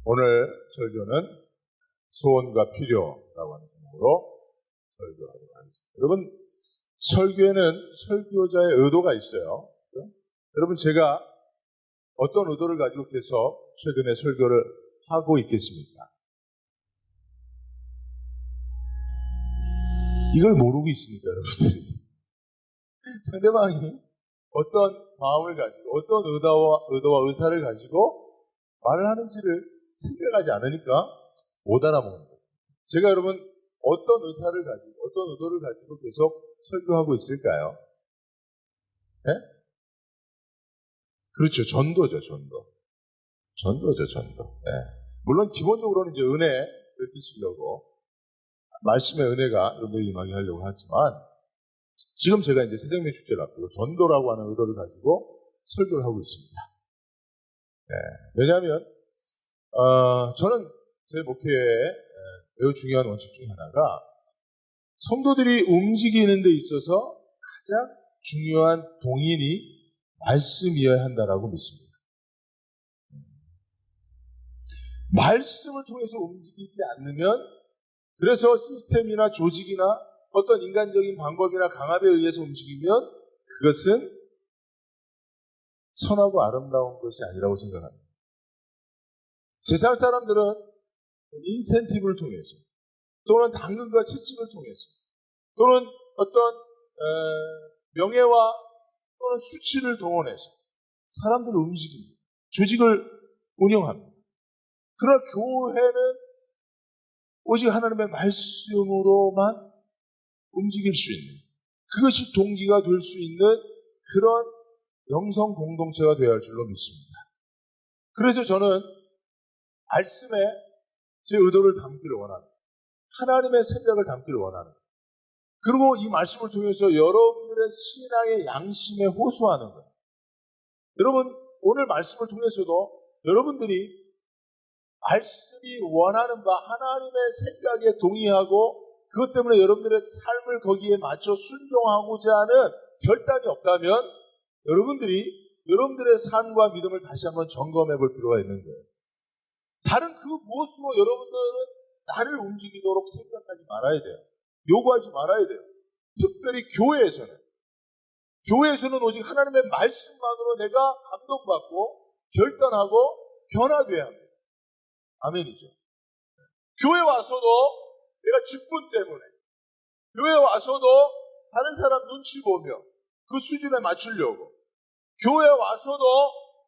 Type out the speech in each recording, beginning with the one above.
오늘 설교는 소원과 필요라고 하는 제목으로 설교하도록 하겠습니다. 여러분, 설교에는 설교자의 의도가 있어요. 여러분, 제가 어떤 의도를 가지고 계속 최근에 설교를 하고 있겠습니까? 이걸 모르고 있습니까, 여러분들이? 상대방이 어떤 마음을 가지고 어떤 의도와 의사를 가지고 말을 하는지를 생각하지 않으니까 못 알아먹는 거예요. 제가 여러분 어떤 의사를 가지고 어떤 의도를 가지고 계속 설교하고 있을까요? 네? 그렇죠. 전도죠. 전도. 네. 물론 기본적으로는 이제 은혜를 끼치려고 말씀의 은혜가 여러분들이 임하게 하려고 하지만 지금 제가 이제 새생명 축제를 앞두고 전도라고 하는 의도를 가지고 설교를 하고 있습니다. 네. 왜냐하면 저는 제 목회에 매우 중요한 원칙 중에 하나가 성도들이 움직이는 데 있어서 가장 중요한 동인이 말씀이어야 한다라고 믿습니다. 말씀을 통해서 움직이지 않으면 그래서 시스템이나 조직이나 어떤 인간적인 방법이나 강압에 의해서 움직이면 그것은 선하고 아름다운 것이 아니라고 생각합니다. 세상 사람들은 인센티브를 통해서 또는 당근과 채찍을 통해서 또는 어떤 명예와 또는 수치를 동원해서 사람들을 움직입니다. 조직을 운영합니다. 그러나 교회는 오직 하나님의 말씀으로만 움직일 수 있는 그것이 동기가 될 수 있는 그런 영성 공동체가 되어야 할 줄로 믿습니다. 그래서 저는 말씀에 제 의도를 담기를 원합니다. 하나님의 생각을 담기를 원합니다. 그리고 이 말씀을 통해서 여러분들의 신앙의 양심에 호소하는 거예요. 여러분 오늘 말씀을 통해서도 여러분들이 말씀이 원하는 바 하나님의 생각에 동의하고 그것 때문에 여러분들의 삶을 거기에 맞춰 순종하고자 하는 결단이 없다면 여러분들이 여러분들의 삶과 믿음을 다시 한번 점검해 볼 필요가 있는 거예요. 다른 그 무엇으로 여러분들은 나를 움직이도록 생각하지 말아야 돼요. 요구하지 말아야 돼요. 특별히 교회에서는 오직 하나님의 말씀만으로 내가 감동받고 결단하고 변화돼야 합니다. 아멘이죠. 교회 와서도 내가 직분 때문에 교회 와서도 다른 사람 눈치 보며 그 수준에 맞추려고 교회 와서도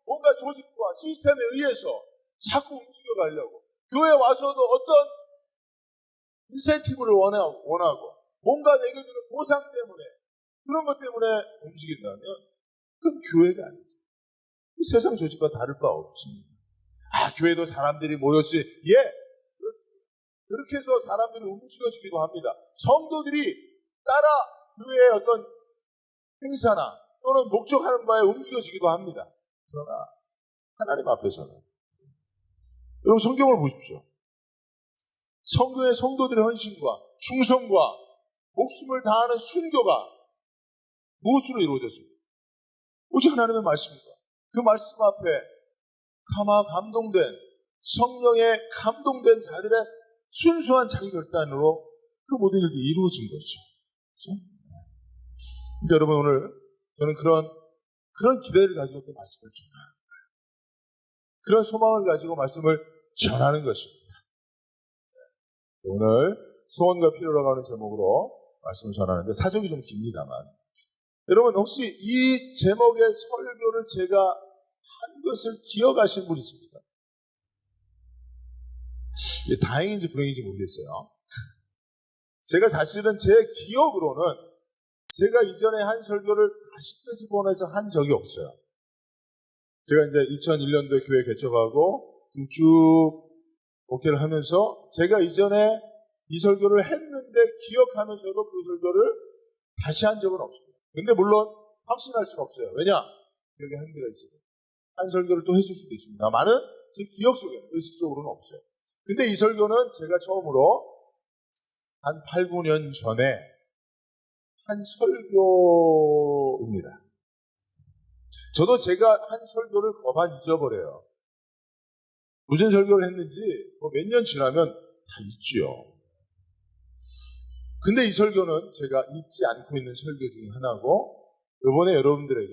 뭔가 조직과 시스템에 의해서 자꾸 움직여 가려고 교회 와서도 어떤 인센티브를 원하고 뭔가 내게 주는 보상 때문에 그런 것 때문에 움직인다면 그건 교회가 아니죠. 세상 조직과 다를 바 없습니다. 교회도 사람들이 모였어요. 예, 그렇습니다. 그렇게 해서 사람들이 움직여지기도 합니다. 성도들이 따라 교회의 어떤 행사나 또는 목적하는 바에 움직여지기도 합니다. 그러나 하나님 앞에서는 여러분 성경을 보십시오. 성교의 성도들의 헌신과 충성과 목숨을 다하는 순교가 무엇으로 이루어졌습니까? 오직 하나님의 말씀입니다. 그 말씀 앞에 감동된 성령에 감동된 자들의 순수한 자기 결단으로 그 모든 일이 이루어진 거죠. 그렇죠? 그러니까 여러분 오늘 저는 그런 기대를 가지고 또 말씀을 전하는 거예요. 그런 소망을 가지고 말씀을 전하는 것입니다. 오늘 소원과 필요라고 하는 제목으로 말씀을 전하는데 사정이 좀 깁니다만 여러분 혹시 이 제목의 설교를 제가 한 것을 기억하신 분 있습니까? 다행인지 불행인지 모르겠어요. 제가 사실은 제 기억으로는 제가 이전에 한 설교를 다시 끄집어내서 한 적이 없어요. 제가 이제 2001년도에 교회 개척하고 지금 쭉 목회를 하면서 제가 이전에 이 설교를 했는데 기억하면서도 그 설교를 다시 한 적은 없습니다. 근데 물론 확신할 수는 없어요. 왜냐? 기억에 한계가 있어요. 한 설교를 또 했을 수도 있습니다만은 제 기억 속에는 의식적으로는 없어요. 근데 이 설교는 제가 처음으로 한 8, 9년 전에 한 설교입니다. 저도 제가 한 설교를 거반 잊어버려요. 무슨 설교를 했는지 몇 년 지나면 다 잊지요. 근데 이 설교는 제가 잊지 않고 있는 설교 중에 하나고, 이번에 여러분들에게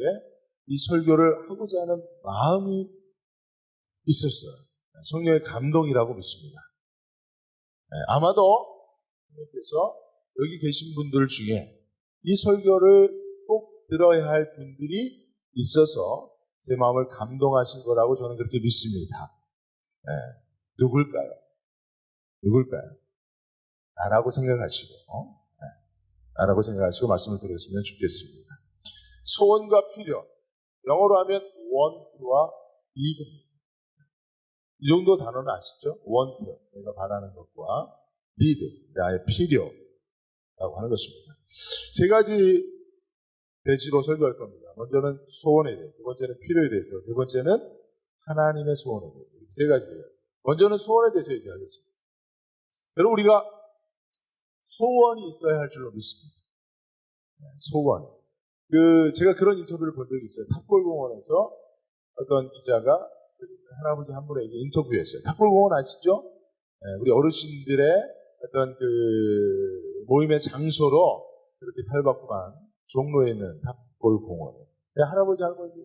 이 설교를 하고자 하는 마음이 있었어요. 성령의 감동이라고 믿습니다. 아마도 하나님께서 여기 계신 분들 중에 이 설교를 꼭 들어야 할 분들이 있어서 제 마음을 감동하신 거라고 저는 그렇게 믿습니다. 누굴까요? 나라고 생각하시고, 나라고 생각하시고 말씀을 드렸으면 좋겠습니다. 소원과 필요, 영어로 하면 want와 need입니다. 이 정도 단어는 아시죠? want, 내가 바라는 것과 need, 나의 필요라고 하는 것입니다. 세 가지 대지로 설교할 겁니다. 먼저는 소원에 대해서, 두 번째는 필요에 대해서, 세 번째는 하나님의 소원에 대해서. 이렇게 세 가지예요. 먼저는 소원에 대해서 얘기하겠습니다. 여러분, 우리가 소원이 있어야 할 줄로 믿습니다. 소원. 제가 그런 인터뷰를 본 적이 있어요. 탑골공원에서 어떤 기자가 할아버지 한 분에게 인터뷰했어요. 탑골공원 아시죠? 우리 어르신들의 어떤 모임의 장소로 그렇게 탈바꿈한 종로에 있는 탑골공원에 할아버지 할머니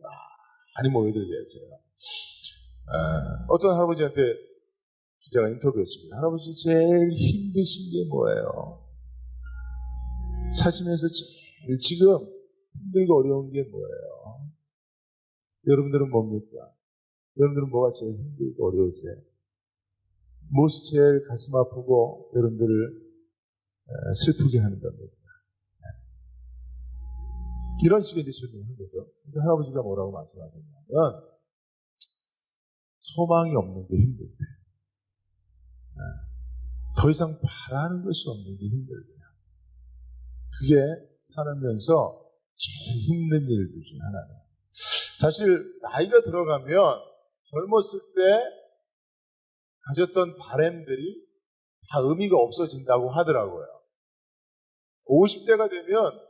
많이 모여들게 했어요. 어떤 할아버지한테 기자가 인터뷰했습니다. 할아버지 제일 힘드신 게 뭐예요? 사시면서 제일 지금 힘들고 어려운 게 뭐예요? 여러분들은 뭡니까? 여러분들은 뭐가 제일 힘들고 어려우세요? 무엇이 제일 가슴 아프고 여러분들을 슬프게 하는 겁니다. 이런 식의 질문을 한 거죠. 근데 할아버지가 뭐라고 말씀하셨냐면 소망이 없는 게 힘들대요. 더 이상 바라는 것이 없는 게 힘들대요. 그게 살면서 제일 힘든 일들 중에 하나예요. 사실 나이가 들어가면 젊었을 때 가졌던 바램들이 다 의미가 없어진다고 하더라고요. 50대가 되면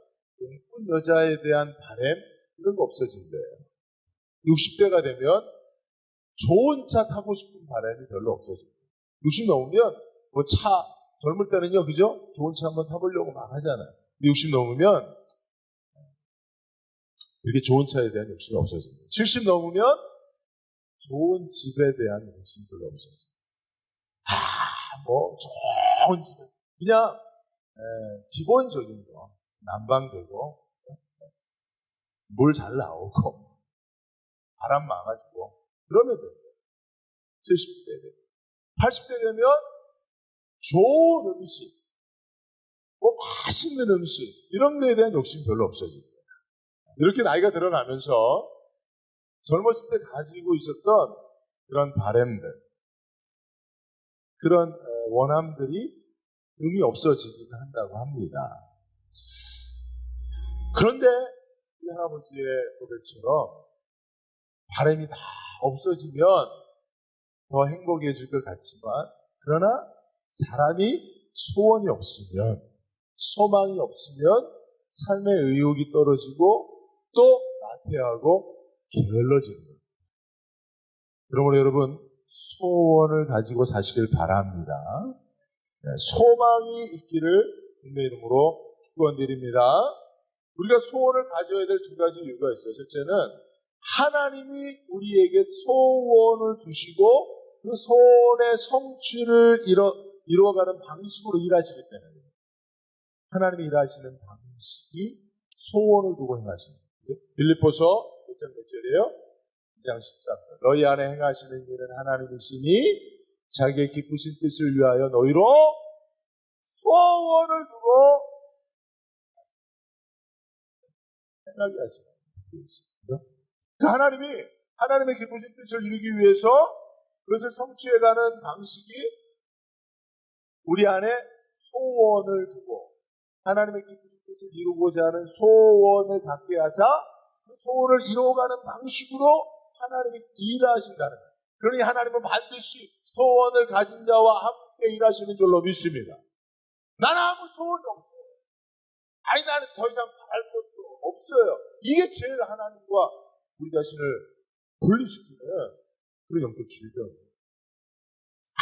예쁜 여자에 대한 바램 이런 거 없어진대요. 60대가 되면 좋은 차 타고 싶은 바람이 별로 없어진대요. 60 넘으면 젊을 때는요, 그죠? 좋은 차 한번 타보려고 막 하잖아요. 60 넘으면 그렇게 좋은 차에 대한 욕심이 없어집니다. 70 넘으면 좋은 집에 대한 욕심이 별로 없어졌어요. 좋은 집. 그냥, 기본적인 거. 난방되고, 물 잘 나오고, 바람 막아주고, 그러면 돼요. 70대 되면. 80대 되면 좋은 음식, 맛있는 음식, 이런 거에 대한 욕심이 별로 없어집니다. 이렇게 나이가 들어가면서 젊었을 때 가지고 있었던 그런 바램들, 그런 원함들이 의미 없어지긴 한다고 합니다. 그런데 이 할아버지의 고백처럼 바램이 다 없어지면 더 행복해질 것 같지만, 그러나 사람이 소원이 없으면, 소망이 없으면 삶의 의욕이 떨어지고 또 나태하고 게을러지는 거예요. 그러므로 여러분, 소원을 가지고 사시길 바랍니다. 소망이 있기를 주님의 이름으로 축원드립니다. 우리가 소원을 가져야 될 두 가지 이유가 있어요. 첫째는 하나님이 우리에게 소원을 두시고 그 소원의 성취를 이루어가는 방식으로 일하시기 때문에, 하나님이 일하시는 방식이 소원을 두고 행하시는 거예요. 빌립보서 1장 몇 절이에요? 2장 13절. 너희 안에 행하시는 일은 하나님이시니 자기의 기쁘신 뜻을 위하여 너희로 소원을 두고 행하게 하시는 거예요. 하나님의 기쁘신 뜻을 이루기 위해서 그것을 성취해가는 방식이 우리 안에 소원을 두고 하나님의 기쁘신 뜻을 이루고자 하는 소원을 갖게 하사 그 소원을 이루어가는 방식으로 하나님이 일하신다는 거예요. 그러니 하나님은 반드시 소원을 가진 자와 함께 일하시는 줄로 믿습니다. 나는 아무 소원이 없어요. 나는 더 이상 바랄 것도 없어요. 이게 제일 하나님과 우리 자신을 분리시키는 그런 영적 질병이에요.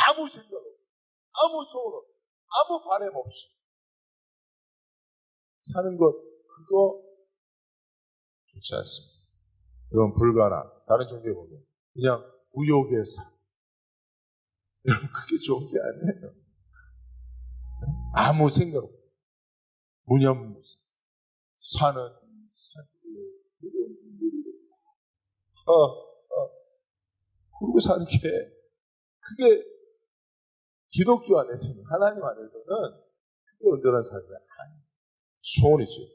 아무 생각 없이, 아무 소원 없이, 아무 바람 없이 사는 것, 그거 좋지 않습니다. 이건 불가능. 다른 종교에 보면 그냥 무욕의 삶. 여러분, 그게 좋은 게 아니에요. 아무 생각 없이 무념무상 사는 그러고 사는 게, 그게 기독교 안에서는, 하나님 안에서는 그게 온전한 삶이 아니에요. 소원이 있어요.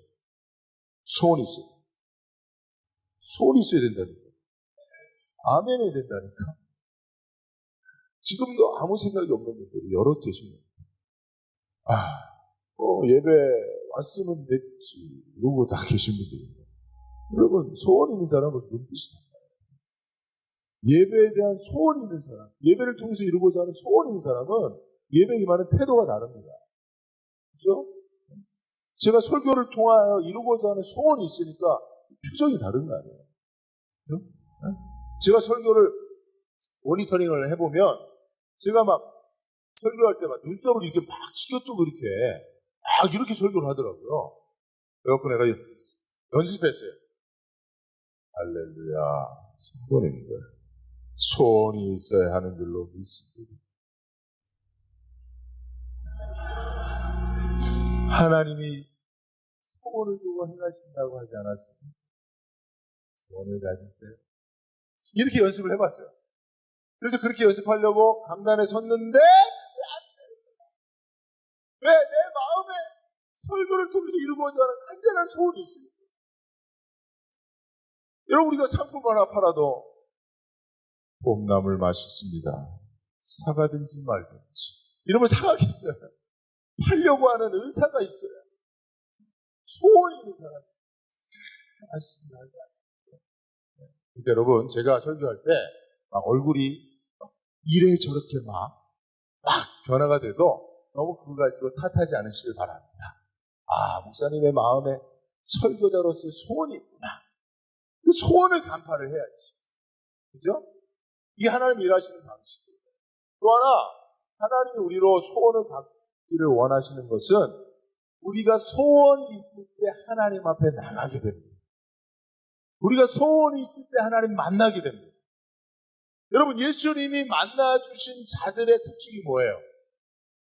소원이 있어요. 소원이 있어야 된다니까. 아멘이 된다니까. 지금도 아무 생각이 없는 분들이 여러 계십니다. 예배 왔으면 됐지. 이러고 다 계신 분들입니다. 여러분, 소원 있는 사람은 눈빛이 달라요. 예배에 대한 소원이 있는 사람, 예배를 통해서 이루고자 하는 소원이 있는 사람은 예배에 임하는 태도가 다릅니다. 그렇죠? 제가 설교를 통하여 이루고자 하는 소원이 있으니까 표정이 다른 거 아니에요. 그렇죠? 제가 설교를 모니터링을 해보면 제가 막 설교할 때 막 눈썹을 이렇게 막 치켜뜨고 이렇게 설교를 하더라고요. 그래갖고 내가 연습했어요. 할렐루야, 성도님들, 소원이 있어야 하는 줄로 믿습니다. 하나님이 소원을 두고 행하신다고 하지 않았습니까? 소원을 가지세요. 이렇게 연습을 해봤어요. 그래서 그렇게 연습하려고 강단에 섰는데 왜? 내 마음에 설교를 통해서 이루고자 하는 간절한 소원이 있습니다. 여러분, 우리가 상품 하나 팔아도 봄나물 맛있습니다, 사가든지 말든지 이러면 사가겠어요? 팔려고 하는 의사가 있어요. 소원이 있는 사람 맞습니다. 그러니까 여러분, 제가 설교할 때 막 얼굴이 이래저렇게 막 변화가 돼도 너무 그거 가지고 탓하지 않으시길 바랍니다. 목사님의 마음에 설교자로서의 소원이 있구나. 그 소원을 간파를 해야지. 그죠? 이게 하나님 일하시는 방식이에요. 또 하나, 하나님이 우리로 소원을 받기를 원하시는 것은 우리가 소원이 있을 때 하나님 앞에 나가게 됩니다. 우리가 소원이 있을 때 하나님 만나게 됩니다. 여러분, 예수님이 만나주신 자들의 특징이 뭐예요?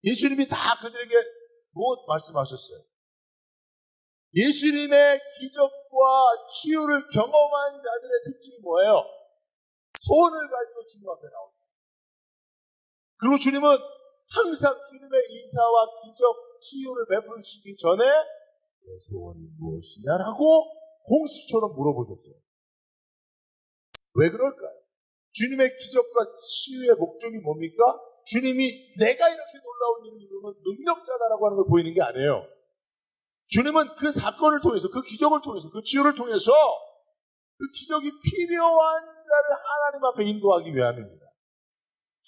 예수님이 다 그들에게 무엇 말씀하셨어요? 예수님의 기적과 치유를 경험한 자들의 특징이 뭐예요? 소원을 가지고 주님 앞에 나옵니다. 그리고 주님은 항상 주님의 이사와 기적, 치유를 베푸시기 전에 내 소원이 무엇이냐라고 공식처럼 물어보셨어요. 왜 그럴까요? 주님의 기적과 치유의 목적이 뭡니까? 주님이 내가 이렇게 놀라운 일을 이루면 능력자다라고 하는 걸 보이는 게 아니에요. 주님은 그 사건을 통해서, 그 기적을 통해서, 그 치유를 통해서 그 기적이 필요한 자를 하나님 앞에 인도하기 위함입니다.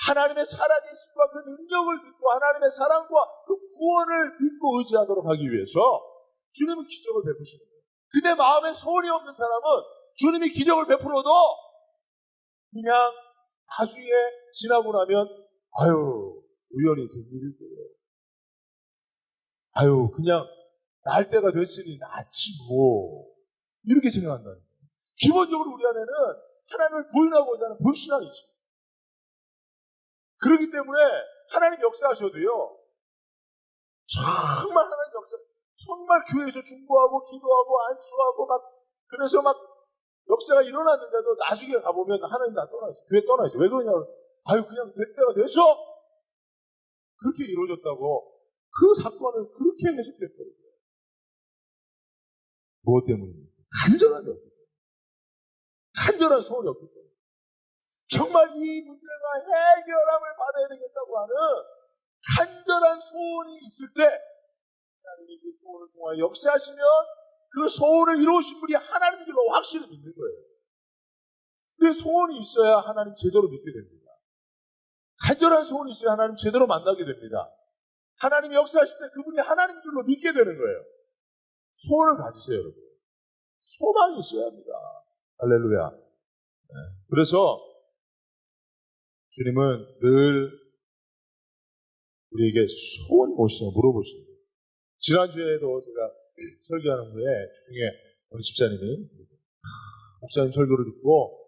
하나님의 살아계심과 그 능력을 믿고 하나님의 사랑과 그 구원을 믿고 의지하도록 하기 위해서 주님은 기적을 베푸시는 거예요. 근데 마음에 소원이 없는 사람은 주님이 기적을 베풀어도 그냥 나중에 지나고 나면 우연히 된 일일 거예요. 그냥 날 때가 됐으니 낫지 뭐, 이렇게 생각한다는 거예요. 기본적으로 우리 안에는 하나님을 부인하고자 하는 불신앙이 있습니다. 그렇기 때문에 하나님 역사하셔도요, 정말 하나님 역사, 정말 교회에서 중보하고 기도하고 안수하고 그래서 역사가 일어났는데도 나중에 가보면 하나님 다 떠나있어요. 교회 떠나있어요. 왜 그러냐면 그냥 될 때가 돼서 그렇게 이루어졌다고 그 사건을 그렇게 해석했거든요. 무엇 때문입니까? 간절함이 없기 때문에. 간절한 소원이 없기 때문에. 정말 이 문제가 해결함을 받아야 되겠다고 하는 간절한 소원이 있을 때 하나님이 그 소원을 통하여 역사하시면 그 소원을 이루신 분이 하나님인 줄로 확실히 믿는 거예요. 그 소원이 있어야 하나님 제대로 믿게 됩니다. 간절한 소원이 있어야 하나님 제대로 만나게 됩니다. 하나님이 역사하실 때 그분이 하나님인 줄로 믿게 되는 거예요. 소원을 가지세요, 여러분. 소망이 있어야 합니다. 할렐루야. 그래서 주님은 늘 우리에게 소원이 무엇이냐 물어보시는 거예요. 지난주에도 제가 설교하는 후에 주중에 우리 집사님이 목사님 설교를 듣고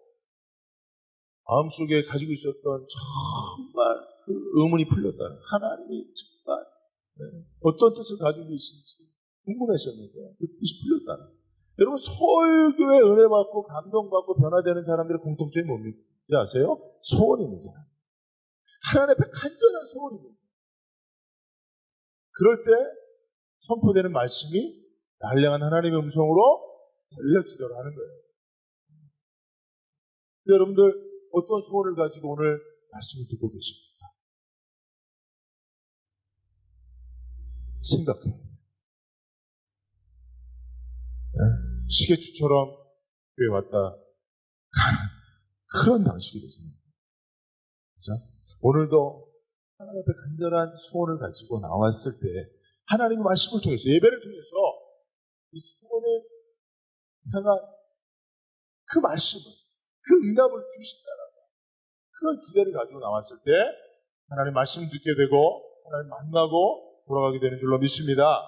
마음속에 가지고 있었던 정말 그 의문이 풀렸다는, 하나님이 정말 어떤 뜻을 가지고 계신지 궁금했었는데 그 뜻이 풀렸다는. 여러분, 설교에 은혜 받고 감동받고 변화되는 사람들의 공통점이 뭡니까? 아세요? 소원이 있는 사람. 하나님 앞에 간절한 소원이 있는 사람. 그럴 때 선포되는 말씀이 날량한 하나님의 음성으로 들려지도록 하는 거예요. 여러분들 어떤 소원을 가지고 오늘 말씀을 듣고 계십니까? 생각해요. 시계추처럼 교회 왔다 가는 그런 방식이 되세요. 그죠? 오늘도 하나님 앞에 간절한 소원을 가지고 나왔을 때 하나님의 말씀을 통해서, 예배를 통해서 이 소원을 향한 그 말씀을, 그 응답을 주신다라고 그런 기대를 가지고 나왔을 때 하나님 말씀을 듣게 되고 하나님 만나고 돌아가게 되는 줄로 믿습니다.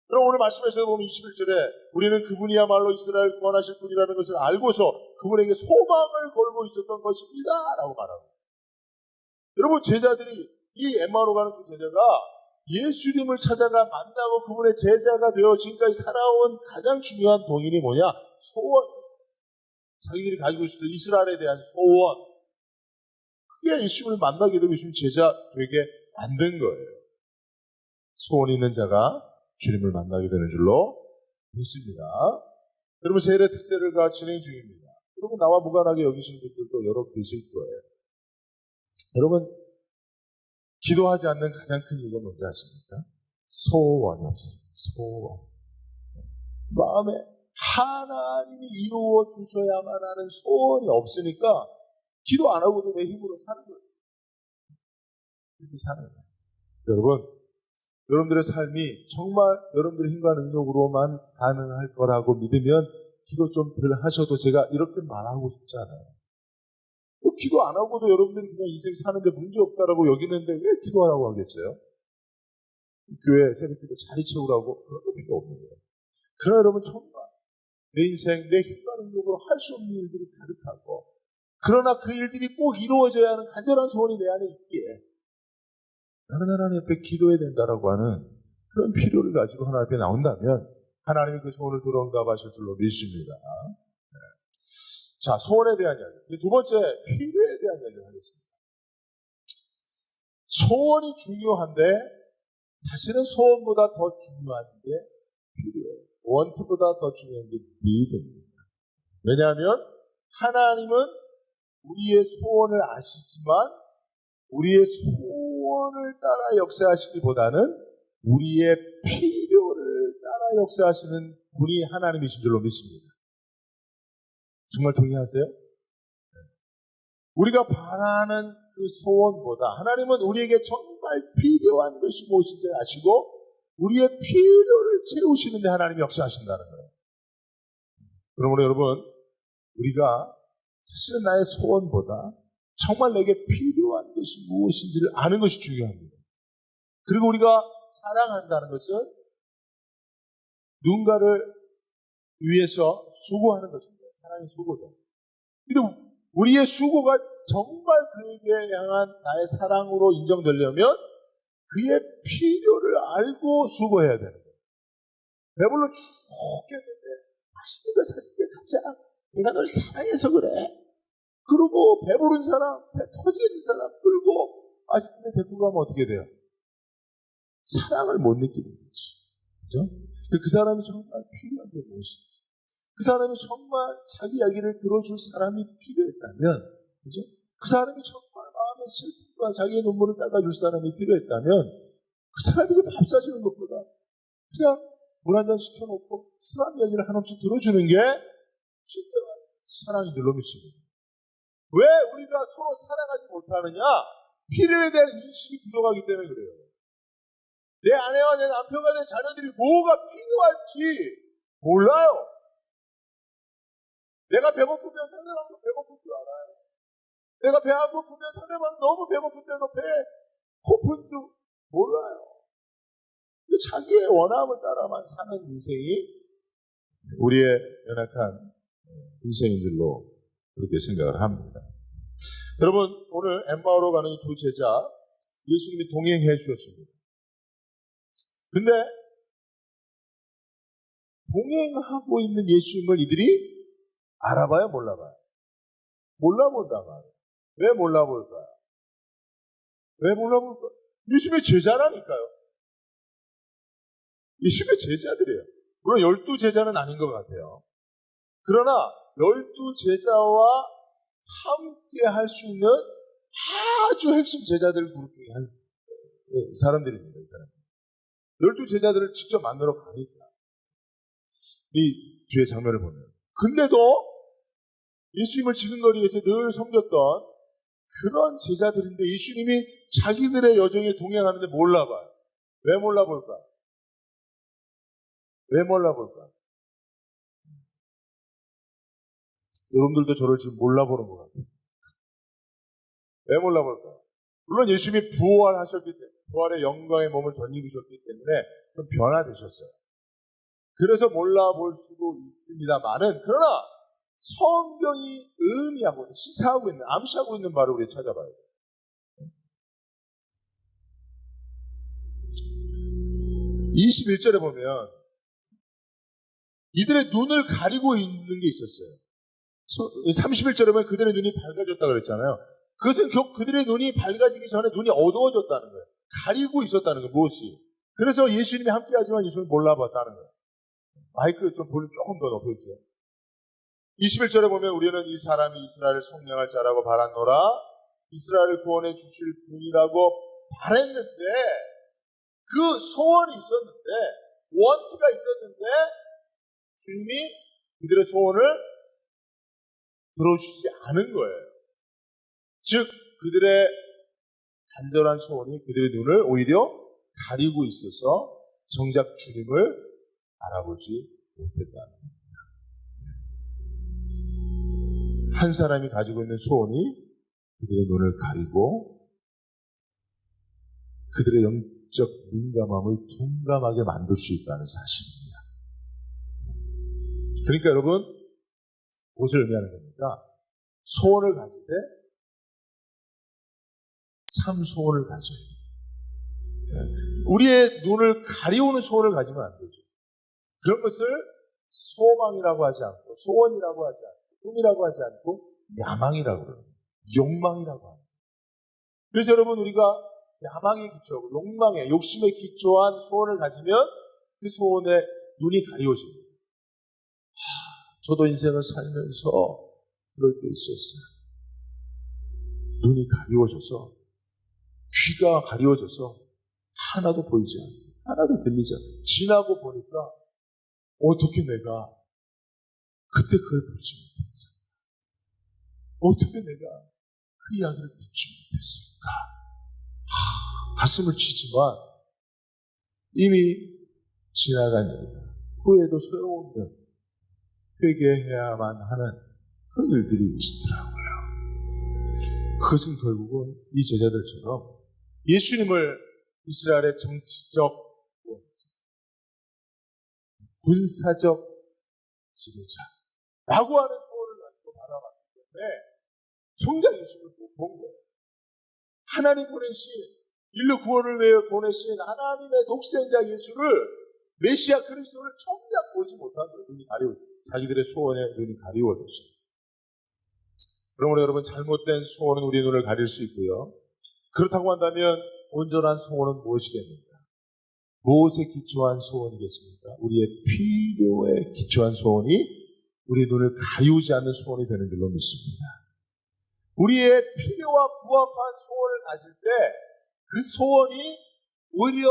그럼 오늘 말씀에서 보면 21절에 우리는 그분이야말로 이스라엘 구원하실 분이라는 것을 알고서 그분에게 소망을 걸고 있었던 것입니다 라고 말합니다. 여러분, 제자들이, 이 엠마오로 가는 그 제자가 예수님을 찾아가 만나고 그분의 제자가 되어 지금까지 살아온 가장 중요한 동인이 뭐냐? 소원. 자기들이 가지고 있었던 이스라엘에 대한 소원. 그게 예수님을 만나게 되고 예수님 제자 되게 만든 거예요. 소원이 있는 자가 주님을 만나게 되는 줄로 믿습니다. 여러분, 세례 특세를가 진행 중입니다. 여러분, 나와 무관하게 여기시는 분들도 여러 계실 거예요. 여러분, 기도하지 않는 가장 큰 이유가 뭔지 아십니까? 소원이 없어요. 소원. 마음에 하나님이 이루어 주셔야만 하는 소원이 없으니까 기도 안 하고도 내 힘으로 사는 거예요. 이렇게 사는 거예요. 여러분, 여러분들의 삶이 정말 여러분들의 힘과 능력으로만 가능할 거라고 믿으면 기도 좀 덜 하셔도, 제가 이렇게 말하고 싶지 않아요. 기도 안 하고도 여러분들이 그냥 인생 사는데 문제 없다라고 여기는데 왜 기도하라고 하겠어요? 교회 새벽기도 자리 채우라고 그런 거 필요 없는 거예요. 그러나 여러분, 정말 내 인생, 내 힘과 능력으로 할 수 없는 일들이 가득하고, 그러나 그 일들이 꼭 이루어져야 하는 간절한 소원이 내 안에 있기에 나는 하나님 앞에 기도해야 된다라고 하는 그런 필요를 가지고 하나님 앞에 나온다면 하나님이 그 소원을 들어응답하실 줄로 믿습니다. 자, 소원에 대한 이야기. 두 번째, 필요에 대한 이야기를 하겠습니다. 소원이 중요한데 사실은 소원보다 더 중요한 게 필요해요. 원투보다 더 중요한 게 니드입니다. 왜냐하면 하나님은 우리의 소원을 아시지만 우리의 소원을 따라 역사하시기보다는 우리의 필요를 따라 역사하시는 분이 하나님이신 줄로 믿습니다. 정말 동의하세요? 우리가 바라는 그 소원보다 하나님은 우리에게 정말 필요한 것이 무엇인지 아시고 우리의 필요를 채우시는데 하나님이 역사하신다는 거예요. 그러므로 여러분, 우리가 사실은 나의 소원보다 정말 내게 필요한 것이 무엇인지를 아는 것이 중요합니다. 그리고 우리가 사랑한다는 것은 누군가를 위해서 수고하는 것입니다. 사랑의 수고죠. 근데 우리의 수고가 정말 그에게 향한 나의 사랑으로 인정되려면 그의 필요를 알고 수고해야 되는 거예요. 배불러 죽겠는데 맛있는 거 사줄게 가자. 내가 널 사랑해서 그래. 그러고 배부른 사람, 배 터지겠는 사람 끌고 맛있는 데 데리고 가면 어떻게 돼요? 사랑을 못 느끼는 거지. 그죠? 그 사람이 정말 필요한 게 무엇인지, 그 사람이 정말 자기 이야기를 들어줄 사람이 필요했다면, 그죠? 그 사람이 정말 마음의 슬픔과 자기의 눈물을 닦아줄 사람이 필요했다면, 그 사람에게 밥 사주는 것보다 그냥 물 한 잔 시켜놓고 그 사람 이야기를 한없이 들어주는 게 진정한 사랑인 줄로 믿습니다. 왜 우리가 서로 사랑하지 못하느냐? 필요에 대한 인식이 부족하기 때문에 그래요. 내 아내와 내 남편과 내 자녀들이 뭐가 필요할지 몰라요. 내가 배고프면 상대방도 배고플 줄 알아요. 내가 배 안 고프면 상대방 너무 배고플 때도 배 고픈 줄 몰라요. 자기의 원함을 따라만 사는 인생이 우리의 연약한 인생인 줄로 그렇게 생각을 합니다. 여러분, 오늘 엠마오로 가는 이 두 제자, 예수님이 동행해 주셨습니다. 근데 동행하고 있는 예수님을 이들이 알아봐요, 몰라봐요? 몰라본단 말이에요. 왜 몰라볼까요? 왜 몰라볼까요? 예수님의 제자라니까요. 예수님의 제자들이에요. 물론 12제자는 아닌 것 같아요. 그러나 12제자와 함께 할 수 있는 아주 핵심 제자들 그룹 중에 한 사람들입니다. 이 사람. 12제자들을 직접 만나러 가니까 이 뒤에 장면을 보면, 근데도 예수님을 지근거리에서 늘 섬겼던 그런 제자들인데 예수님이 자기들의 여정에 동행하는데 몰라봐요. 왜 몰라볼까? 왜 몰라볼까? 여러분들도 저를 지금 몰라보는 것 같아요. 왜 몰라볼까? 물론 예수님이 부활하셨기 때문에, 부활의 영광의 몸을 덧입으셨기 때문에 좀 변화되셨어요. 그래서 몰라볼 수도 있습니다만은, 그러나 성경이 의미하고 있는, 시사하고 있는, 암시하고 있는 바를 우리 찾아봐야 돼요. 21절에 보면 이들의 눈을 가리고 있는 게 있었어요. 31절에 보면 그들의 눈이 밝아졌다고 그랬잖아요. 그것은 그들의 눈이 밝아지기 전에 눈이 어두워졌다는 거예요. 가리고 있었다는 거예요. 무엇이? 그래서 예수님이 함께하지만 예수님을 몰라봤다는 거예요. 마이크 좀 볼륨 조금 더 높여주세요. 21절에 보면 우리는 이 사람이 이스라엘을 속량할 자라고 바랐노라. 이스라엘을 구원해 주실 분이라고 바랬는데, 그 소원이 있었는데, 원투가 있었는데 주님이 그들의 소원을 들어주지 않은 거예요. 즉 그들의 간절한 소원이 그들의 눈을 오히려 가리고 있어서 정작 주님을 알아보지 못했다는 겁니다. 한 사람이 가지고 있는 소원이 그들의 눈을 가리고 그들의 영적 민감함을 둔감하게 만들 수 있다는 사실입니다. 그러니까 여러분, 무엇을 의미하는 겁니까? 소원을 가질 때 참 소원을 가져야 돼요. 우리의 눈을 가리우는 소원을 가지면 안 되죠. 그런 것을 소망이라고 하지 않고, 소원이라고 하지 않고, 꿈이라고 하지 않고 야망이라고 그래요. 욕망이라고 합니다. 그래서 여러분, 우리가 야망에 기초하고 욕망에, 욕심에 기초한 소원을 가지면 그 소원에 눈이 가리워집니다. 저도 인생을 살면서 그럴 때 있었어요. 눈이 가리워져서, 귀가 가리워져서 하나도 보이지 않고 하나도 들리지 않고, 지나고 보니까 어떻게 내가 그때 그걸 보지 못했을까? 어떻게 내가 그 이야기를 듣지 못했을까? 가슴을 치지만 이미 지나간 일이다. 후회도 소용없는, 회개해야만 하는 그 일들이 있더라고요. 그것은 결국은 이 제자들처럼 예수님을 이스라엘의 정치적, 군사적 지도자라고 하는 소원을 가지고 바라봤기 때문에 정작 예수님을 본 거예요. 하나님 보내신, 인류 구원을 위해 보내신 하나님의 독생자 예수를, 메시아 그리스도를 정작 보지 못한 거예요. 눈이 가리워졌어요. 자기들의 소원에 눈이 가리워졌어요. 그러므로 여러분, 잘못된 소원은 우리의 눈을 가릴 수 있고요. 그렇다고 한다면 온전한 소원은 무엇이겠습니까? 무엇에 기초한 소원이겠습니까? 우리의 필요에 기초한 소원이 우리의 눈을 가리우지 않는 소원이 되는 줄로 믿습니다. 우리의 필요와 부합한 소원을 가질 때 그 소원이 오히려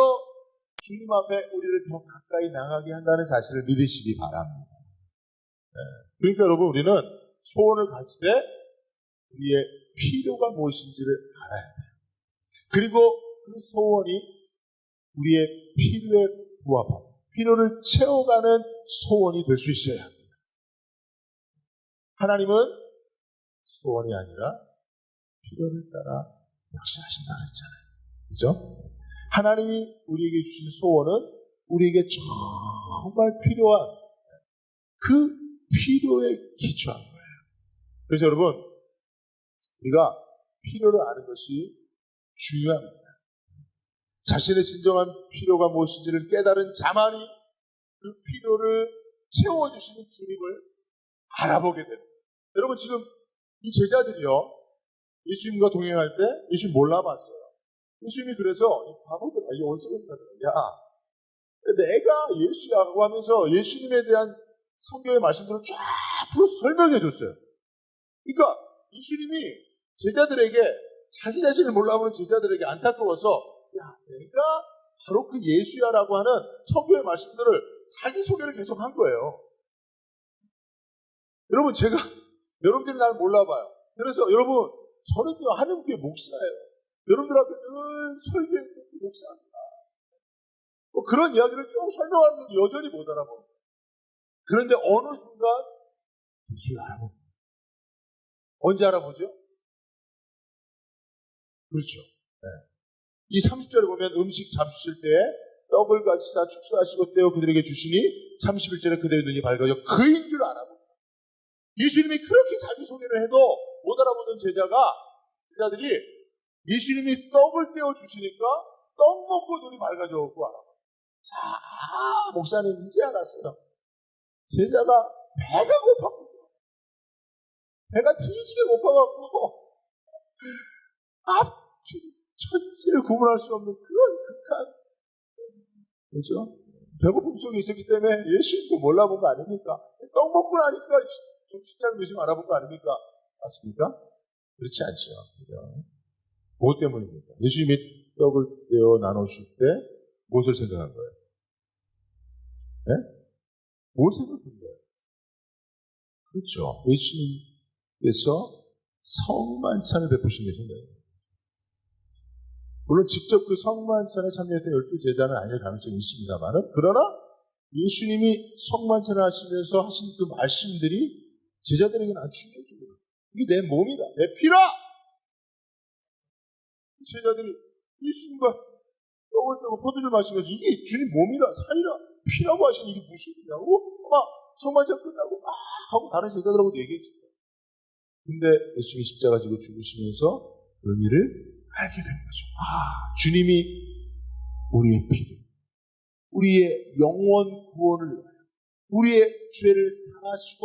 주님 앞에 우리를 더 가까이 나가게 한다는 사실을 믿으시기 바랍니다. 그러니까 여러분, 우리는 소원을 가질 때 우리의 필요가 무엇인지를 알아야 돼요. 그리고 그 소원이 우리의 필요에 부합하고 필요를 채워가는 소원이 될 수 있어야 합니다. 하나님은 소원이 아니라 필요를 따라 역사하신다고 했잖아요. 그죠? 하나님이 우리에게 주신 소원은 우리에게 정말 필요한 그 필요에 기초한 거예요. 그래서 여러분, 우리가 필요를 아는 것이 중요합니다. 자신의 진정한 필요가 무엇인지를 깨달은 자만이 그 필요를 채워주시는 주님을 알아보게 됩니다. 여러분, 지금 이 제자들이요, 예수님과 동행할 때 예수님 몰라봤어요. 예수님이 그래서 이 바보들아, 이 어리석은자들아, 야, 내가 예수야라고 하면서 예수님에 대한 성경의 말씀들을 쫙 풀어서 설명해 줬어요. 그러니까 예수님이 제자들에게, 자기 자신을 몰라보는 제자들에게 안타까워서, 야, 내가 바로 그 예수야라고 하는 성경의 말씀들을 자기 소개를 계속 한 거예요. 여러분, 여러분들이 날 몰라봐요. 그래서 여러분, 저는요, 하나님교회 목사예요. 여러분들 앞에 늘 설교했던 목사입니다. 그런 이야기를 쭉 설명하는데 여전히 못 알아봅니다. 그런데 어느 순간 예수를 알아봅니다. 언제 알아보죠? 그렇죠. 네. 이 30절에 보면 음식 잡수실 때에 떡을 가지사 축사하시고 떼어 그들에게 주시니 31절에 그들의 눈이 밝아져 그인 줄 알아봅니다. 예수님이 그렇게 자기소개를 해도 못 알아보던 제자들이 예수님이 떡을 떼어 주시니까 떡 먹고 눈이 밝아져갖고 알아봐요. 자, 목사님 이제 알았어요. 제자가 배가 고팠거든요. 배가 뒤지게 고파갖고 앞뒤 천지를 구분할 수 없는 그런 극한, 그렇죠? 배고픔 속에 있었기 때문에 예수님도 몰라본 거 아닙니까? 떡 먹고 나니까 좀 식장 요즘 알아본 거 아닙니까? 맞습니까? 그렇지 않죠. 그죠? 무엇 때문입니까? 예수님이 떡을 떼어 나눠줄 때 무엇을 생각한 거예요? 네? 뭘 생각한 거예요? 그렇죠. 예수님께서 성만찬을 베푸신 게 생각해요. 물론 직접 그 성만찬에 참여했던 12제자는 아닐 가능성이 있습니다만은, 그러나 예수님이 성만찬을 하시면서 하신 그 말씀들이 제자들에게는 아주 중요해집니다. 이게 내 몸이다, 내 피라! 제자들이 예수님과 떡을 떼고 포도주를 마시면서 이게 주님 몸이라 살이라 피라고 하시니 이게 무슨 일이냐고 막 성만찬 끝나고 막 하고 다른 제자들하고 얘기했습니다. 근데 예수님이 십자가 지고 죽으시면서 의미를 알게 된 거죠. 주님이 우리의 피를, 우리의 영원 구원을 위하여 우리의 죄를 사하시고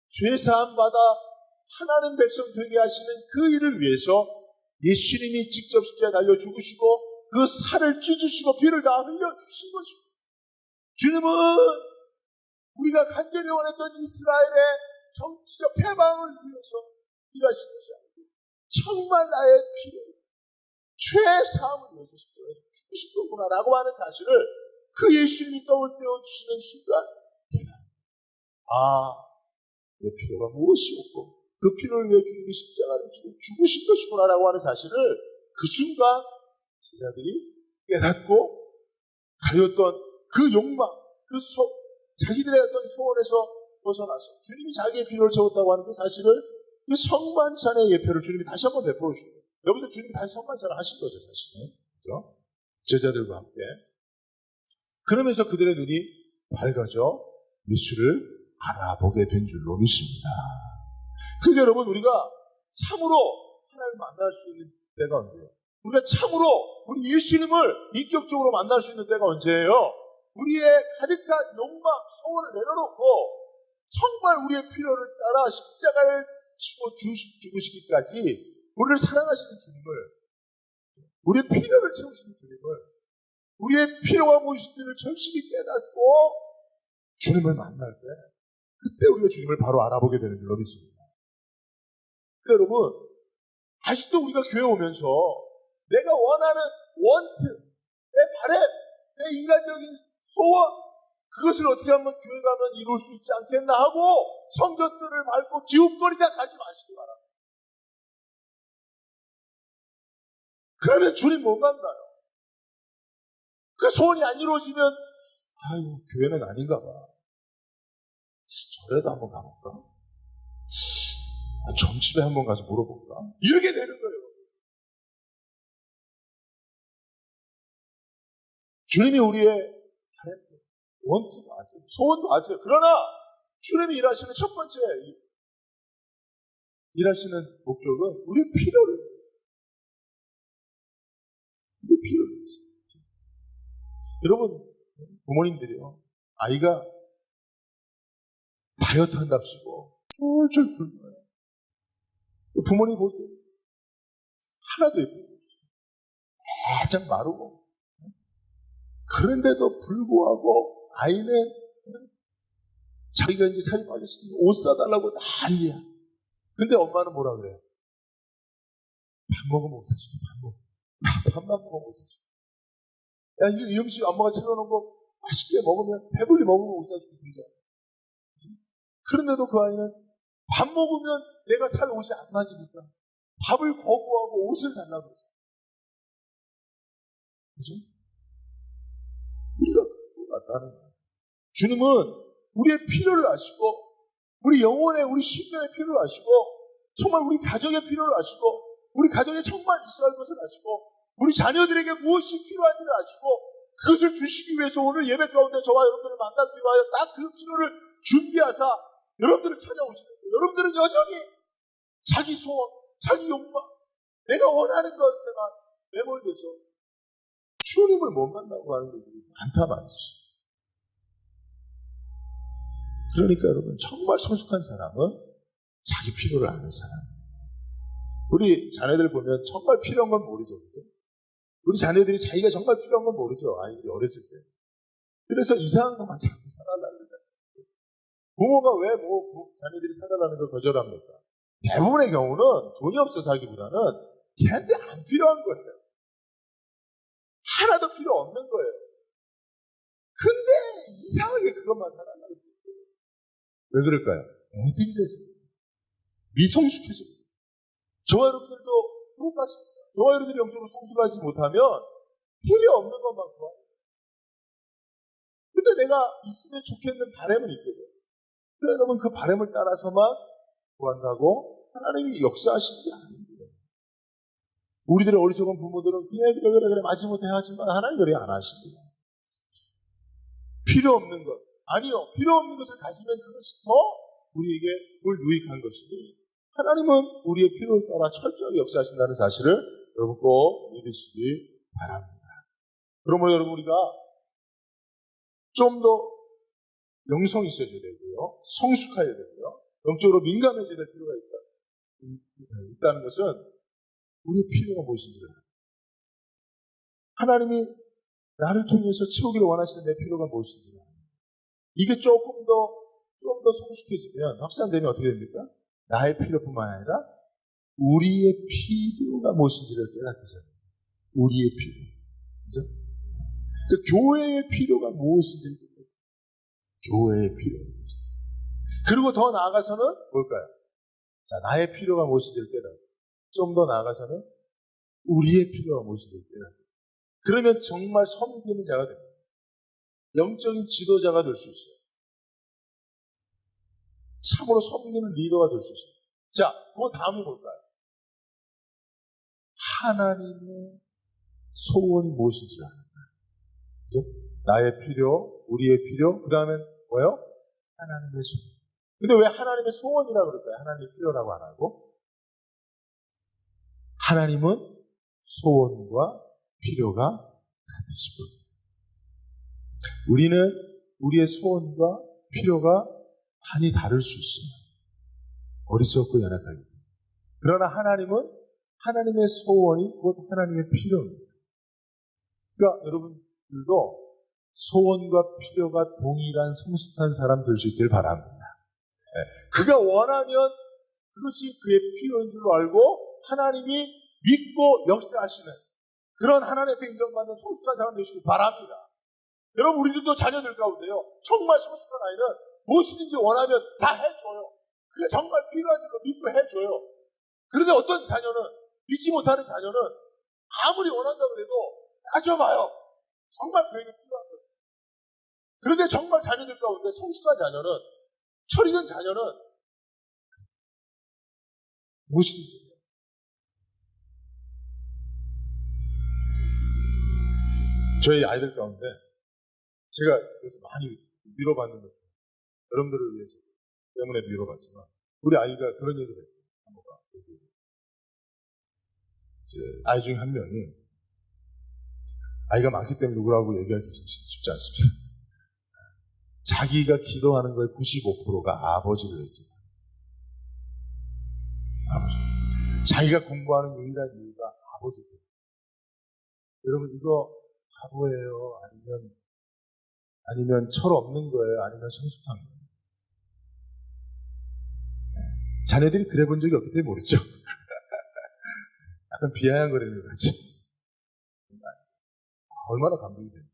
죄사함 받아 하나님 백성 되게 하시는 그 일을 위해서 예수님이 직접 십자가에 달려 죽으시고 그 살을 찢으시고 피를 다 흘려 주신 것입니다. 주님은 우리가 간절히 원했던 이스라엘의 정치적 해방을 위해서 일하신 것이 아니고 정말 나의 피를 죄사함을 위해서 십자가에 죽으신 거구나라고 하는 사실을 그 예수님이 떡을 떼어주시는 순간 내 필요가 무엇이었고 그 필요를 위해 주님이 십자가를 지고 죽으신 것이구나라고 하는 사실을 그 순간 제자들이 깨닫고 가렸던 그 욕망, 자기들의 어떤 소원에서 벗어나서 주님이 자기의 필요를 채웠다고 하는 그 사실을 그 성만찬의 예표를 주님이 다시 한번 베풀어주는 거예요. 여기서 주님이 다시 성만찬을 하신 거죠, 사실은. 그렇죠? 제자들과 함께. 그러면서 그들의 눈이 밝아져 예수를 알아보게 된 줄로 믿습니다. 그러니까 여러분, 우리가 참으로 하나님을 만날 수 있는 때가 언제예요? 우리가 참으로 우리 예수님을 인격적으로 만날 수 있는 때가 언제예요? 우리의 가득한 욕망, 소원을 내려놓고 정말 우리의 필요를 따라 십자가를 치고 죽으시기까지 우리를 사랑하시는 주님을, 우리의 필요를 채우시는 주님을, 우리의 필요가 무엇인지를 절실히 깨닫고 주님을 만날 때 그때 우리가 주님을 바로 알아보게 되는 줄로 믿습니다. 그러니까 여러분, 아직도 우리가 교회 오면서 내가 원하는 원트, 내 바램, 내 인간적인 소원, 그것을 어떻게 하면 교회 가면 이룰 수 있지 않겠나 하고 성전들을 밟고 기웃거리다 가지 마시기 바랍니다. 그러면 주님 못 만나요. 그 소원이 안 이루어지면 교회는 아닌가 봐. 절에도 한번 가볼까? 점집에 한번 가서 물어볼까? 이렇게 되는 거예요. 주님이 우리의 바램도 원투도 아세요. 소원도 아세요. 그러나 주님이 일하시는 첫 번째 일하시는 목적은 우리의 필요를 여러분 부모님들이요. 아이가 다이어트 한답시고 쫄쫄 굶는 거예요. 부모님 볼 때 하나도 예쁘고 바짝 마르고 그런데도 불구하고 아이는 자기가 이제 살이 빠졌으니까 옷 사달라고 난리야. 근데 엄마는 뭐라 그래요? 밥 먹으면 옷 사줄게. 밥만 먹으면 옷 사줄게. 야, 이 음식 엄마가 차려놓은 거 맛있게 먹으면 배불리 먹으면 옷 사줄게. 그러잖아. 그런데도 그 아이는 밥 먹으면 내가 살 옷이 안 맞으니까 밥을 거부하고 옷을 달라고 그러죠. 그죠? 우리가 그거 같다는 거예요. 주님은 우리의 필요를 아시고 우리 영혼의 우리 심령의 필요를 아시고 정말 우리 가정의 필요를 아시고 우리 가정에 정말 있어야 할 것을 아시고 우리 자녀들에게 무엇이 필요한지를 아시고 그것을 주시기 위해서 오늘 예배 가운데 저와 여러분들을 만나기 위하여 딱 그 필요를 준비하사 여러분들을 찾아오시는 거예요. 여러분들은 여전히 자기 소원, 자기 욕망, 내가 원하는 것에만 매몰돼서 주님을 못 만나고 하는 분들이 많다 많지. 그러니까 여러분 정말 성숙한 사람은 자기 필요를 아는 사람이에요. 우리 자녀들 보면 정말 필요한 건 모르죠. 그죠? 우리 자녀들이 자기가 정말 필요한 건 모르죠. 아이들이 어렸을 때. 그래서 이상한 것만 자꾸 사달라는 거예요. 부모가 왜 자녀들이 사달라는 걸 거절합니까? 대부분의 경우는 돈이 없어서 하기보다는 걔한테 안 필요한 거예요. 하나도 필요 없는 거예요. 근데 이상하게 그것만 사달라는 거예요. 왜 그럴까요? 애들이라서 미성숙해서. 저와 여러분들도 똑같습니다. 저와 여러분들이 영적으로 성숙하지 못하면 필요 없는 것만 구하는 거예요. 근데 내가 있으면 좋겠는 바람은 있거든요. 그래 여러분 그 바람을 따라서만 구한다고 하나님이 역사하시는 게 아닙니다. 우리들의 어리석은 부모들은 그래 마지못해 하지만 하나님 그래 안 하십니다. 필요 없는 것. 아니요. 필요 없는 것을 가지면 그것이 더 우리에게 유익한 것이니 하나님은 우리의 필요에 따라 철저하게 역사하신다는 사실을 여러분 꼭 믿으시기 바랍니다. 그러므로 여러분 우리가 좀 더 영성이 있어져야 되고요. 성숙해야 되고요. 영적으로 민감해져야 될 필요가 있다는 것은 우리의 필요가 무엇인지를 하나님이 나를 통해서 채우기를 원하시는 내 필요가 무엇인지를 이게 조금 더 성숙해지면 확산되면 어떻게 됩니까? 나의 필요뿐만 아니라 우리의 필요가 무엇인지를 깨닫게 됩니다. 우리의 필요. 그죠? 그 교회의 필요가 무엇인지를 깨닫게 됩니다. 교회의 필요. 그리고 더 나아가서는 뭘까요? 자, 나의 필요가 무엇인지를 깨닫고 좀 더 나아가서는 우리의 필요가 무엇인지를 깨닫고 그러면 정말 섬기는 자가 됩니다. 영적인 지도자가 될 수 있어요. 참으로 섬기는 리더가 될 수 있어요. 자, 그 다음이 뭘까요? 하나님의 소원이 무엇인지를 아는 거예요. 그죠? 나의 필요, 우리의 필요, 그 다음엔 뭐예요? 하나님의 소원. 근데 왜 하나님의 소원이라고 그럴까요? 하나님의 필요라고 안 하고? 하나님은 소원과 필요가 같으신 분. 우리는 우리의 소원과 필요가 많이 다를 수 있어요. 어리석고 연약하기. 그러나 하나님은 하나님의 소원이 곧 하나님의 필요입니다. 그러니까 여러분들도 소원과 필요가 동일한 성숙한 사람 될 수 있기를 바랍니다. 그가 원하면 그것이 그의 필요인 줄로 알고 하나님이 믿고 역사하시는 그런 하나님 앞에 인정받는 성숙한 사람 되시길 바랍니다. 여러분 우리들도 자녀들 가운데요. 정말 성숙한 아이는 무엇이든지 원하면 다 해줘요. 그게 정말 필요한 줄로 믿고 해줘요. 그런데 어떤 자녀는 믿지 못하는 자녀는 아무리 원한다고 해도 따져봐요. 정말 그에게 필요한 거예요. 그런데 정말 자녀들 가운데 성숙한 자녀는 철이든 자녀는 무엇이든지 저희 아이들 가운데 제가 많이 위로받는 것, 여러분들을 위해서 때문에 위로받지만, 우리 아이가 그런 얘기를 했어요. 아이 중에 한 명이, 아이가 많기 때문에 누구라고 얘기하기 쉽지 않습니다. 자기가 기도하는 거의 95%가 아버지를 얘기해요. 아버지. 자기가 공부하는 유일한 이유가 아버지예요. 여러분, 이거 바보예요? 아니면 철없는 거예요? 아니면 성숙한 거예요? 자녀들이 그래 본 적이 없기 때문에 모르죠. 약간 비아냥거리는 것 같죠. 얼마나 감동이 되는지,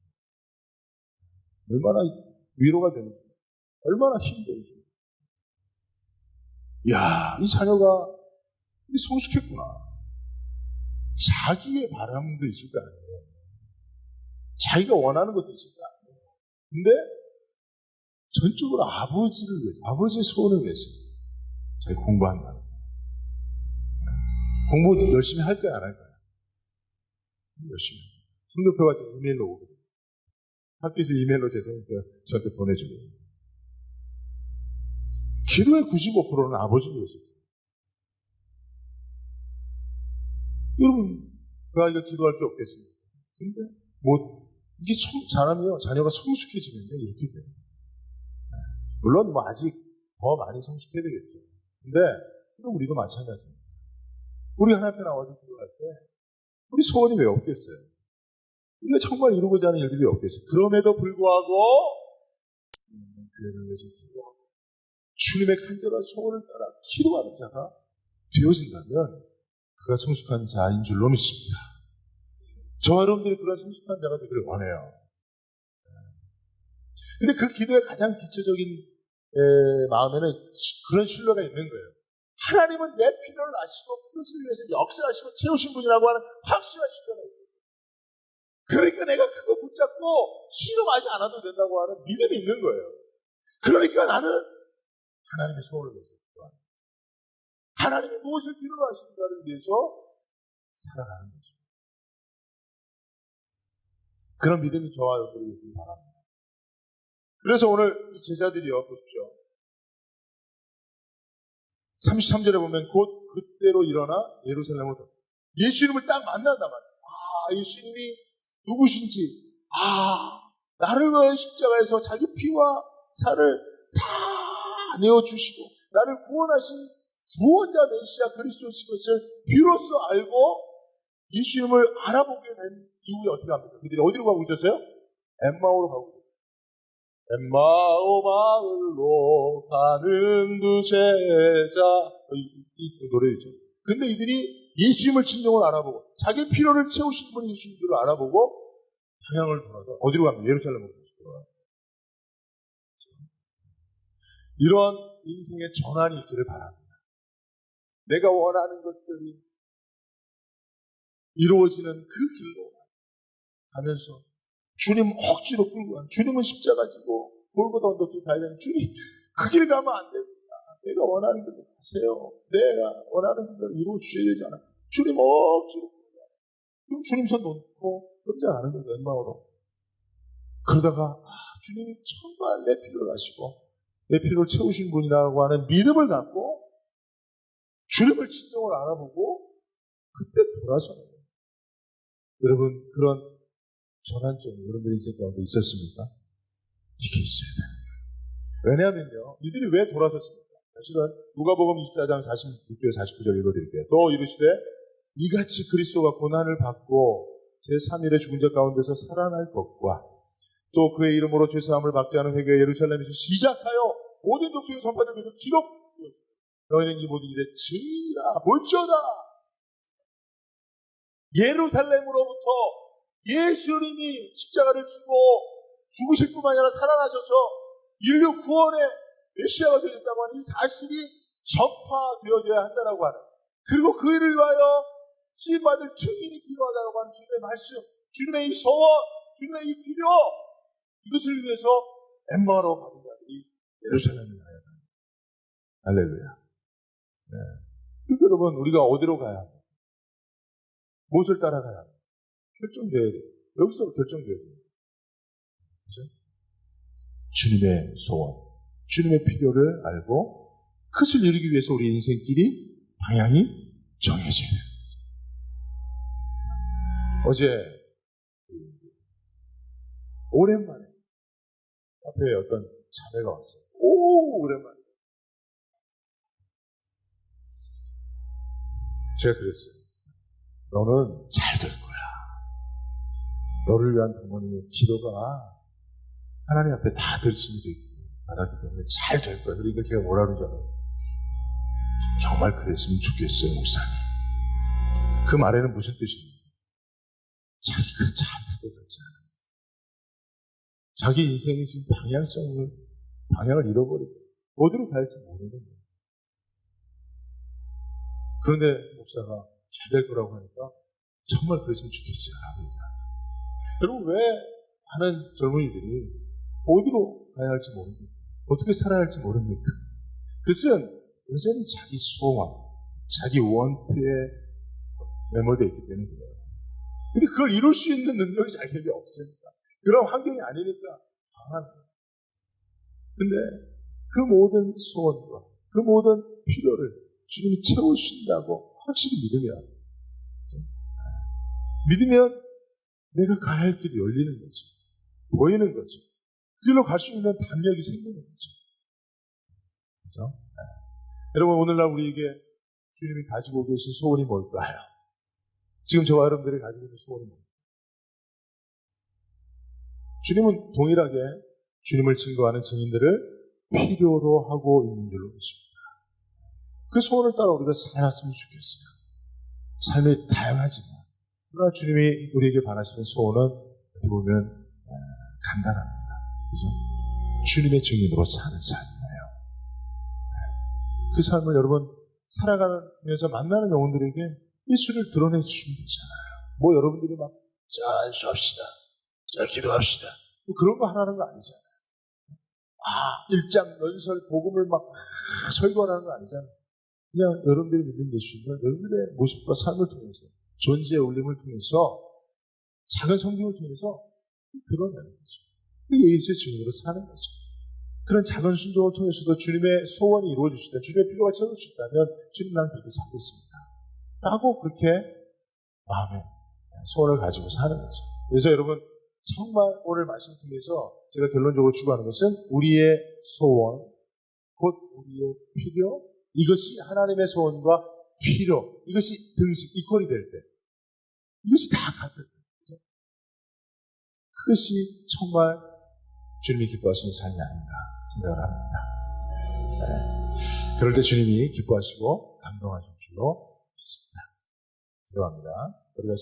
얼마나 위로가 되는지, 얼마나 힘이 되는지. 이야, 이 자녀가 성숙했구나. 자기의 바람도 있을 거 아니에요. 자기가 원하는 것도 있을 거 아니에요. 근데 전적으로 아버지를 위해서, 아버지의 소원을 위해서 자기 공부한다. 공부 열심히 할 거야, 안 할 거야? 열심히. 성적표가 지금 이메일로 오거든요. 학교에서 이메일로 제 성적표 저한테 보내주고. 기도의 95%는 아버지를 위해서. 여러분, 그 아이가 기도할 게 없겠습니까? 근데, 이게 사람이요, 자녀가 성숙해지면요, 이렇게 돼요. 물론, 아직 더 많이 성숙해야 되겠죠. 근데, 우리도 마찬가지입니다. 우리 하나님 앞에 나와서 기도할 때, 우리 소원이 왜 없겠어요? 우리가 정말 이루고자 하는 일들이 왜 없겠어요? 그럼에도 불구하고, 교회를 위해서 기도하고, 주님의 간절한 소원을 따라 기도하는 자가 되어진다면, 그가 성숙한 자인 줄로 믿습니다. 저와 여러분들이 그런 성숙한 자가 되기를 원해요. 근데 그 기도의 가장 기초적인 마음에는 그런 신뢰가 있는 거예요. 하나님은 내 필요를 아시고 그것을 위해서 역사하시고 채우신 분이라고 하는 확실한 신뢰가 있어요. 그러니까 내가 그거 붙잡고 실험하지 않아도 된다고 하는 믿음이 있는 거예요. 그러니까 나는 하나님의 소원을 위해서, 하나님이 무엇을 필요로 하시는가를 위해서 살아가는 거죠. 그런 믿음이 저와 여러분이 있길 바랍니다. 그래서 오늘 이 제자들이요, 보십시오. 33절에 보면 곧 그때로 일어나 예루살렘으로 가. 예수님을 딱 만난단 말이에요. 예수님이 누구신지, 나를 위해 십자가에서 자기 피와 살을 다 내어주시고 나를 구원하신 구원자 메시아 그리스도신 것을 비로소 알고 예수님을 알아보게 된 이후에 어떻게 합니까? 그들이 어디로 가고 있었어요? 엠마오로 가고 있었어요. 엠마오 마을로 가는 두 제자, 이 노래죠. 근데 이들이 예수님을 진정으로 알아보고 자기 필요를 채우신 분이 예수님인 줄 알아보고 방향을 돌아서 어디로 갑니까? 예루살렘으로 돌아가요. 이런 인생의 전환이 있기를 바랍니다. 내가 원하는 것들이 이루어지는 그 길로 가면서 주님 억지로 끌고 가는, 주님은 십자가 지고 골고다 언덕길 가야 되는 주님, 그 길 가면 안 됩니다. 내가 원하는 대로 가세요. 내가 원하는 대로 이루어 주셔야 되잖아. 주님 억지로 끌고 가요. 그럼 주님 손 놓고 혼자 가는 거예요. 엠마오로. 그러다가 주님이 정말 내 필요를 아시고 내 필요를 채우신 분이라고 하는 믿음을 갖고 주님을 진정으로 알아보고 그때 돌아서는 거예요. 여러분, 그런 전환점이 여러분들 인생 가운데 있었습니까? 이게 있어야 돼요. 왜냐하면요, 이들이 왜 돌아섰습니까? 사실은 누가복음 24장 46절 49절 읽어드릴게요. 또 이르시되 이같이 그리스도가 고난을 받고 제3일에 죽은 자 가운데서 살아날 것과 또 그의 이름으로 죄사함을 받게 하는 회개가 예루살렘에서 시작하여 모든 족속에 전파되면서 기록되었습니다. 너희는 이 모든 일에 증인이라 볼지어다. 예루살렘으로부터 예수님이 십자가를 지고 죽으실 뿐만 아니라 살아나셔서 인류 구원의 메시아가 되셨다고 하는 이 사실이 전파되어져야 한다고 하는, 그리고 그 일을 위하여 쓰임받을 증인이 필요하다고 하는 주님의 말씀, 주님의 이 소원, 주님의 이 필요, 이것을 위해서 엠마오로 가는 자들이 예루살렘에 가야 합니다. 할렐루야. 네. 그러니까 여러분, 우리가 어디로 가야 합니까? 무엇을 따라가야 합니까? 결정돼야 돼요. 여기서 결정돼야 됩니다. 그죠? 주님의 소원, 주님의 필요를 알고 그것을 이루기 위해서 우리 인생길이 방향이 정해져야 되는 거죠. 어제 오랜만에 앞에 어떤 자매가 왔어요. 오랜만에. 제가 그랬어요. 너는 잘 될 거야. 너를 위한 부모님의 기도가 하나님 앞에 다 들심이 되고 받았기 때문에 잘 될 거야. 그러니까 걔가 뭐라 그러잖아요. 정말 그랬으면 좋겠어요, 목사님. 그 말에는 무슨 뜻입니까? 자기가 잘 될 것 같지 않아요. 자기 인생이 지금 방향을 잃어버리고 어디로 갈지 모르는 거예요. 그런데 목사가 잘 될 거라고 하니까 정말 그랬으면 좋겠어요. 여러분, 왜 많은 젊은이들이 어디로 가야 할지 모릅니까? 어떻게 살아야 할지 모릅니까? 그것은 여전히 자기 소원, 자기 원트에 매몰되어 있기 때문에 그래요. 근데 그걸 이룰 수 있는 능력이 자기에게 없으니까. 그런 환경이 아니니까 강합니다. 근데 그 모든 소원과 그 모든 필요를 주님이 채우신다고 확실히 믿으면 내가 가야 할 길이 열리는 거죠. 보이는 거죠. 그 길로 갈 수 있는 담력이 생기는 거죠. 그렇죠? 여러분, 오늘날 우리에게 주님이 가지고 계신 소원이 뭘까요? 지금 저와 여러분들이 가지고 있는 소원이 뭘까요? 주님은 동일하게 주님을 증거하는 증인들을 필요로 하고 있는 줄로 믿습니다. 그 소원을 따라 우리가 살았으면 좋겠어요. 삶이 다양하지만 그러나 주님이 우리에게 바라시는 소원은 어떻게 보면 간단합니다. 그죠? 주님의 증인으로 사는 삶이에요. 그 삶을 여러분 살아가면서 만나는 영혼들에게 예수를 드러내 주시면 되잖아요. 뭐 여러분들이 막 안수합시다, 기도합시다, 뭐 그런 거 하라는 거 아니잖아요. 일장 연설 복음을 막 설교하는 거 아니잖아요. 그냥 여러분들이 믿는 예수님은 여러분들의 모습과 삶을 통해서, 존재의 울림을 통해서, 작은 성경을 통해서 드러내는 거죠. 예수의 증인으로 사는 거죠. 그런 작은 순종을 통해서도 주님의 소원이 이루어질 수 있다, 주님의 필요가 채워질 수 있다면 주님, 난 그렇게 살겠습니다 라고 그렇게 마음에 소원을 가지고 사는 거죠. 그래서 여러분, 정말 오늘 말씀 통해서 제가 결론적으로 추구하는 것은 우리의 소원, 곧 우리의 필요, 이것이 하나님의 소원과 필요, 이것이 등식, 이퀄이 될 때, 이것이 다 같을 때, 그것이 정말 주님이 기뻐하시는 삶이 아닌가 생각을 합니다. 그럴 때 주님이 기뻐하시고 감동하실 줄로 믿습니다. 기도합니다. 우리가